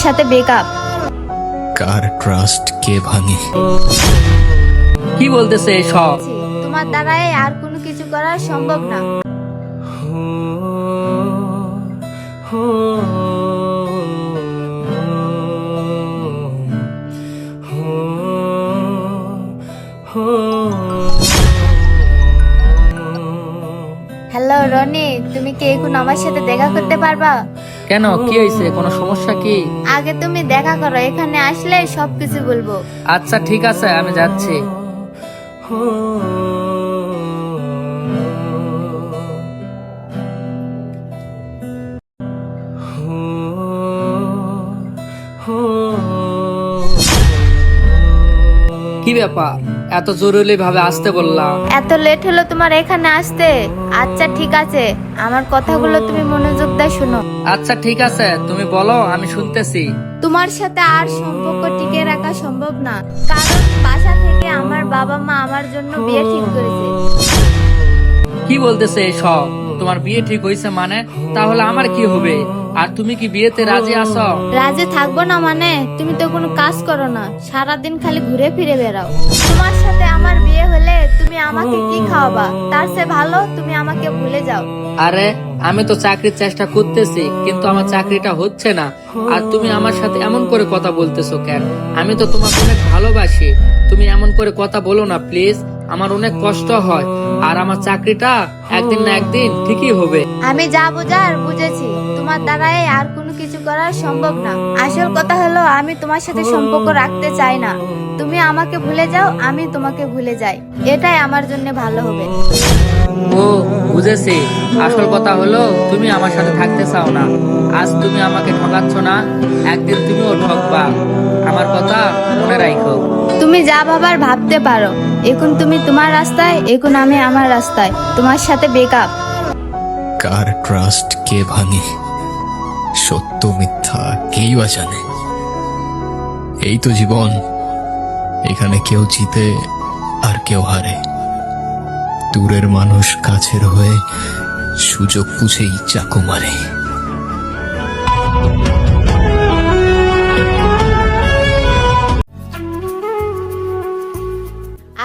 সাথে ব্রেকআপ। কার ট্রাস্ট কে ভাঙে? কি বলতেছে সব? তোমার দ্বারাই আর কোনো কিছু করা সম্ভব না। হ্যালো রনি, তুমি কি এখন আমার সাথে দেখা করতে পারবা? কেন, কি হয়েছে? কোনো সমস্যা কি? আগে তুমি দেখা করো, এখানে আসলে সবকিছু বলবো। আচ্ছা ঠিক আছে, আমি যাচ্ছি। কি ব্যাপার, এত জরুরি ভাবে আসতে বললাম? এত লেট হলো তোমার এখানে আসতে? আচ্ছা ঠিক আছে, আমার কথাগুলো তুমি মনোযোগ দিয়ে শোনো। আচ্ছা ঠিক আছে, তুমি বলো, আমি শুনতেছি। তোমার সাথে আর সম্পর্ক টিকে রাখা সম্ভব না, কারণ বাসা থেকে আমার বাবা মা আমার জন্য বিয়ে ঠিক করেছে। কি বলতেছে সব? তোমার বিয়ে ঠিক হয়েছে মানে? তাহলে আমার কি হবে? আর তুমি কি বিয়েতে রাজি আছো? রাজি থাকবো না মানে? তুমি তো কোনো কাজ করো না, সারাদিন খালি ঘুরে ফিরে বেড়াও। তোমার সাথে আমার বিয়ে হলে তুমি আমাকে কি খাওয়াবা? তার চেয়ে ভালো তুমি আমাকে ভুলে যাও। আরে, আমি তো চাকরির চেষ্টা করতেছি, কিন্তু আমার চাকরিটা হচ্ছে না। আর তুমি আমার সাথে এমন করে কথা বলতেছো কেন? আমি তো তোমাকে অনেক ভালোবাসি। তুমি এমন করে কথা বলো না প্লিজ, আমার অনেক কষ্ট হয়। আর আমার চাকরিটা একদিন না একদিন ঠিকই হবে। আমি যা বোঝার বুঝেছি, তোমার দ্বারাই আর কোনো কিছু করা সম্ভব না। আসল কথা হলো আমি তোমার সাথে সম্পর্ক রাখতে চাই না। তুমি আমাকে ভুলে যাও, আমি তোমাকে ভুলে যাই, এটাই আমার জন্য ভালো হবে। ও, বুঝেছি। আসল কথা হলো তুমি আমার সাথে থাকতে চাও না। আজ তুমি আমাকে ঠকাচ্ছ না, একদিন তুমিও ঠকবা। আমার কথা মনে রাখো। তুমি যা ভাবার ভাবতে পারো। এখন তুমি তোমার রাস্তায়, এখন আমি আমার রাস্তায়। তোমার সাথে ব্রেকআপ। কার ট্রাস্ট কে ভাঙে? সত্য মিথ্যা কেই বা জানে। এই তো জীবন, এখানে কেউ জিতে আর কেউ হারে। দূরের মানুষ কাছের হয়ে সুযোগ বুঝেই চাকু মারে।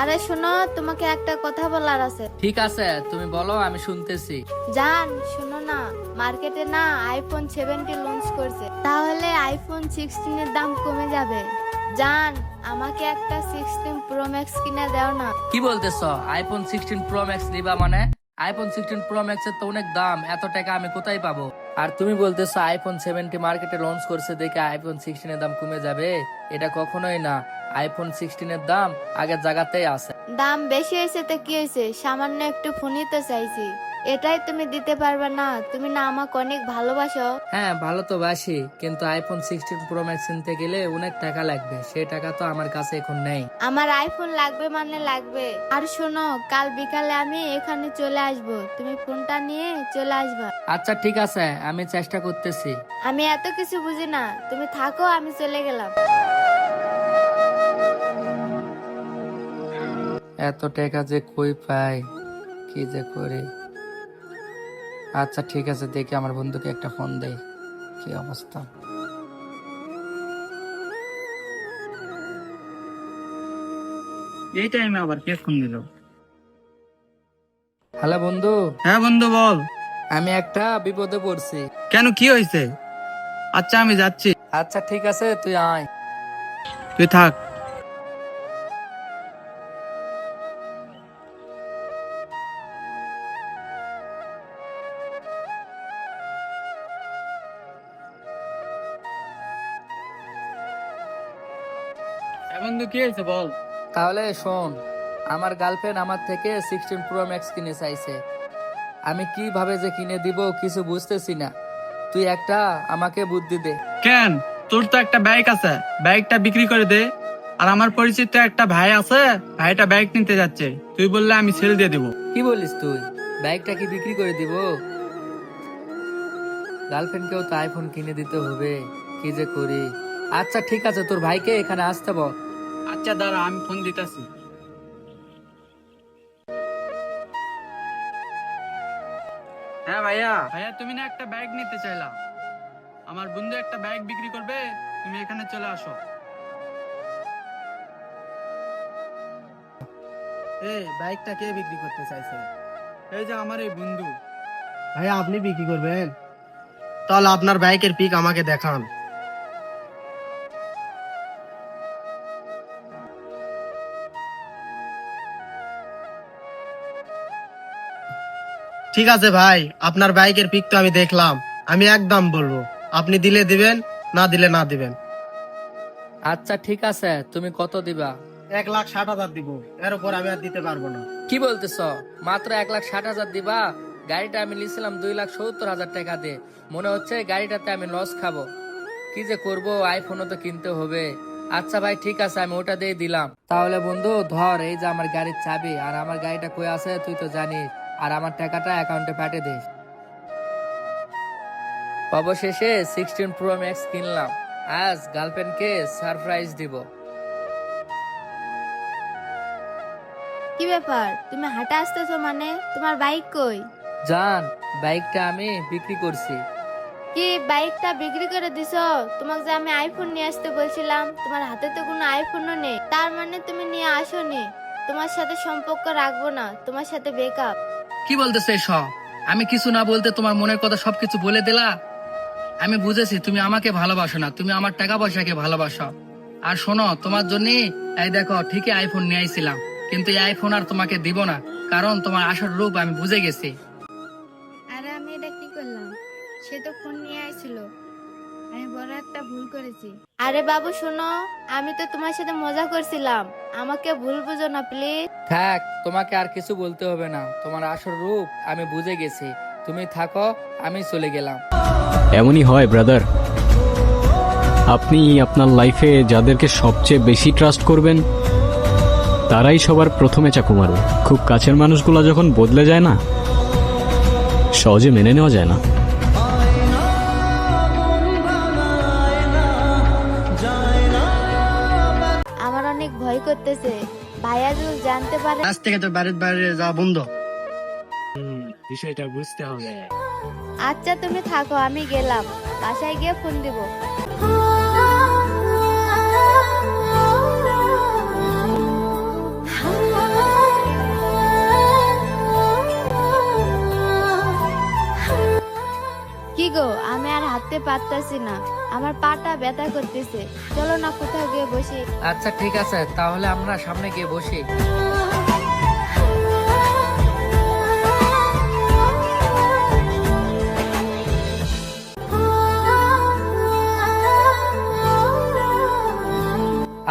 আরে শোনো, তোমাকে একটা কথা বলার আছে। ঠিক আছে, তুমি বলো, আমি শুনতেছি। জান শোনো না, মার্কেটে না আইফোন 70 লঞ্চ করছে, তাহলে আইফোন 16 এর দাম কমে যাবে। জান, আমাকে একটা 16 প্রো ম্যাক্স কিনে দাও না। কি বলতেছ? আইফোন 16 প্রো ম্যাক্স নিবা মানে? আইফোন 16 প্রো ম্যাক্স এর তো অনেক দাম, এত টাকা আমি কোথায় পাবো? আর তুমি বলতেছো আইফোন 70 মার্কেটে লঞ্চ করছে দেখে আইফোন 16 এর দাম কমে যাবে? এটা কখনোই না। আইফোন 16 এর দাম আগের জায়গাতেই আছে। দাম বেশি হয়েছে তো কি হয়েছে, সামান্য একটু ফোনই তো চাইছি, এটাই তুমি দিতে পারবে না? তুমি না আমাকে অনেক ভালোবাসো। হ্যাঁ, ভালো তো বাসি, কিন্তু আইফোন 16 প্রো ম্যাক্স কিনতে গেলে অনেক টাকা লাগবে, সেই টাকা তো আমার কাছে এখন নেই। আমার আইফোন লাগবে মানে লাগবে। আর শোনো, কাল বিকালে আমি এখানে চলে আসব, তুমি ফোনটা নিয়ে চলে আসবা। আচ্ছা ঠিক আছে, আমি চেষ্টা করতেছি। আমি এত কিছু বুঝি না, তুমি থাকো, আমি চলে গেলাম। এত টাকা যে কই পাই, কি যে করি। আচ্ছা ঠিক আছে, দেখি আমার বন্ধুকে একটা ফোন দেই, কি অবস্থা। এই টাইমে আবার কে ফোন দিল? হ্যালো বন্ধু, হ্যাঁ বন্ধু বল। আমি একটা বিপদে পড়ছি। কেন, কি হয়েছে? আচ্ছা আমি যাচ্ছি, আচ্ছা ঠিক আছে, তুই আয়। তুই থাক। বন্ধু কি হয়েছে বল। তাহলে শোন, আমার গার্লফ্রেন্ড আমার থেকে 16 প্রো ম্যাক্স কিনে চাইছে। আমি কিভাবে যে কিনে দিব কিছু বুঝতেছি না। তুই একটা আমাকে বুদ্ধি দে। কেন, তোর তো একটা বাইক আছে, বাইকটা বিক্রি করে দে। আর আমার পরিচিত একটা ভাই আছে, ভাইটা বাইক নিতে যাচ্ছে, তুই বললে আমি সেল দিয়ে দিব। কি বলিস তুই? বাইকটা কি বিক্রি করে দিব? গার্লফ্রেন্ডকেও তো আইফোন কিনে দিতে হবে, কি যে করি। আচ্ছা ঠিক আছে, তোর ভাইকে এখানে আসতে বল। আচ্ছা দাঁড়া, আমি ফোন দিতেছি। হ্যাঁ ভাইয়া, ভাইয়া তুমি না একটা বাইক নিতে চাইলা, আমার বন্ধু একটা বাইক বিক্রি করবে, এখানে চলে আসো। এই বাইকটা কে বিক্রি করতে চাইছে? এই যে আমার এই বন্ধু। ভাইয়া আপনি বিক্রি করবেন? তাহলে আপনার বাইকের পিক আমাকে দেখান। ঠিক আছে ভাই, আপনার বাইকের পিক তো আমি দেখলাম, আমি একদম বলবো, আপনি দিলে দিবেন, না দিলে না দিবেন। আচ্ছা ঠিক আছে, তুমি কত দিবা? 1,60,000 দিব, এর উপর আমি আর দিতে পারবো না। কি বলতেছ? মাত্র 1,60,000 দিবা? গাড়িটা আমি নিয়েছিলাম 2,70,000 টাকা দিয়ে। মনে হচ্ছে গাড়িটাতে আমি লস খাবো। কি যে করব, আইফোনও তো কিনতে হবে। আচ্ছা ভাই ঠিক আছে, আমি ওটা দিয়ে দিলাম। তাহলে বন্ধু ধর, এই যে আমার গাড়ির চাবি, আর আমার গাড়িটা কই আছে তুই তো জানিস, আর আমার টাকাটা অ্যাকাউন্টে পাঠিয়ে দিস। অবশেষে 16 প্রো ম্যাক্স কিনলাম, আজ গার্লফ্রেন্ডকে সারপ্রাইজ দিব। কি ব্যাপার, তুমি হাঁটা আসতেছো মানে? তোমার বাইক কই? জান, বাইকটা আমি বিক্রি করছি। কি বাইকটা বিক্রি করে দিছো? তোমাকে যে আমি আইফোন নিয়ে আসতে বলছিলাম, তোমার হাতে তো কোনো আইফোনও নেই, তার মানে তুমি নিয়ে আসোনি। তোমার সাথে সম্পর্ক রাখবো না, তোমার সাথে ব্রেকআপ। কি বলতেছে সব? আমি কিছু না বলতে তোমার মনের কথা সবকিছু বলে দিলা। আমি বুঝেছি তুমি আমাকে ভালোবাসো না, তুমি আমার টাকা পয়সাকে ভালোবাসো। আর শোনো, তোমার জন্য এই দেখো ঠিকই আইফোন নিয়ে আইছিলাম, কিন্তু এই আইফোন আর তোমাকে দিব না, কারণ তোমার আসল রূপ আমি বুঝে গেছি। আরে আমি এটা কি করলাম? সে তো ফোন নিয়ে আইছিল, আমি বড় একটা ভুল করেছি। আরে বাবু শোনো, আমি তো তোমার সাথে মজা করছিলাম, আমাকে ভুল বুঝো না প্লিজ। থাক, তোমাকে আর কিছু বলতে হবে না, তোমার আসল রূপ আমি বুঝে গেছি। তুমি থাকো, আমি চলে গেলাম। এমনই হয় ব্রাদার, আপনি আপনার লাইফে যাদেরকে সবচেয়ে বেশি ট্রাস্ট করবেন তারাই সবার প্রথমে চাকু মারবে। খুব কাছের মানুষগুলো যখন বদলে যায় না, সহজে মেনে নেওয়া যায় না। আমার অনেক ভয় করতেছে, ভাইয়া যদি জানতে পারে। আজ থেকে তো বাড়ির বাইরে যাওয়া বন্ধ। বিষয়টা বুঝতে হবে। আচ্ছা তুমি থাকো, আমি গেলাম, বাসায় গিয়ে ফোন দিব। কি গো, আমি আর হাঁটতে পারতাছি না, আমার পাটা ব্যথা করতেছে। চলো না কোথাও গিয়ে বসি। আচ্ছা ঠিক আছে, তাহলে আমরা সামনে গিয়ে বসি।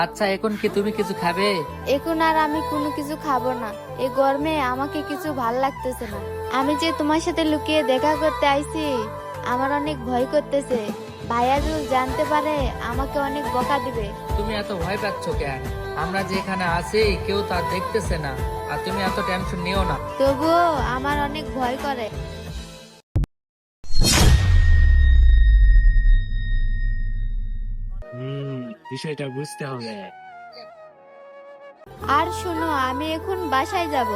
আচ্ছা এখন কি তুমি কিছু খাবে? এখন আর আমি কোনো কিছু খাবো না, এই গরমে আমাকে কিছু ভাল লাগতেছে না। আমি যে তোমার সাথে লুকিয়ে দেখা করতে আইছি, আমার অনেক ভয় করতেছে। ভাইয়া যদি জানতে পারে আমাকে অনেক বকা দিবে। তুমি এত ভয় পাচ্ছ কেন? আমরা যে এখানে আছি কেউ তা দেখতেছে না, আর তুমি এত টেনশন নিও না। তবুও আমার অনেক ভয় করে। বিষয়টা বুঝতে হবে। আর শোনো, আমি এখন বাসায় যাব,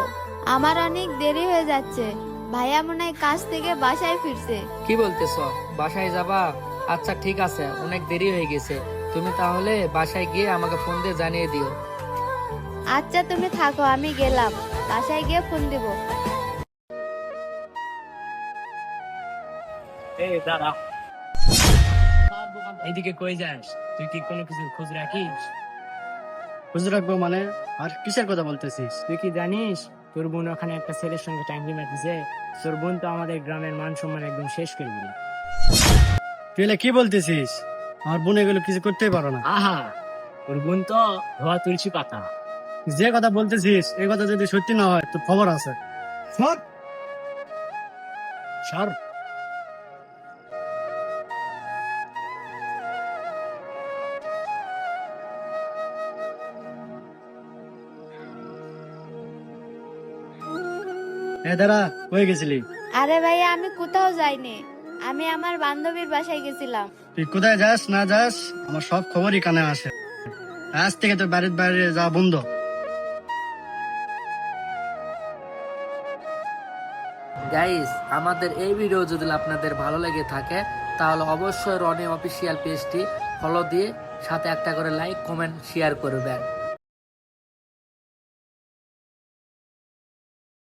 আমার অনেক দেরি হয়ে যাচ্ছে। ভাইয়া মনে হয় কাজ থেকে বাসায় ফিরছে। কি বলতেছ, বাসায় যাবা? আচ্ছা ঠিক আছে, অনেক দেরি হয়ে গেছে, তুমি তাহলে বাসায় গিয়ে আমাকে ফোন দিয়ে জানিয়ে দিও। আচ্ছা তুমি থাকো, আমি গেলাম, বাসায় গিয়ে ফোন দিব। এই দাঁড়া, এইদিকে কই যাস? তুই কি কোনো কিছু খোঁজ রাখিস? বুঝে রাখবো মানে? আর কিসের কথা বলতেছিস? তুই কি জানিস তোর বোন ওখানে একটা ছেলের সঙ্গে টাইম দিচ্ছে? তোর বোন তো আমাদের গ্রামের মান সম্মান একদম শেষ করে দিল। তুই এলে কি বলতেছিস? আমার বোন এগুলো কিছু করতেই পারো না। আহা, তোর বোন তো ধোয়া তুলসী পাতা। যে কথা বলতেছিস এই কথা যদি সত্যি না হয় তো খবর আছে। সর সর। দাঁড়া, কই গেছিলি? আরে ভাইয়া আমি কোথাও যাইনি, আমি আমার বান্ধবীর বাসায় গেছিলাম। তুই কোথায় যাস না যাস আমার সব খবরই কানে আসে। আজ থেকে তোর বাড়ির বাইরে যাওয়া বন্ধ। গাইস, আমাদের এই ভিডিও যদি আপনাদের ভালো লেগে থাকে তাহলে অবশ্যই রনি অফিসিয়াল পেজটি ফলো দিয়ে সাথে একটা করে লাইক কমেন্ট শেয়ার করবেন।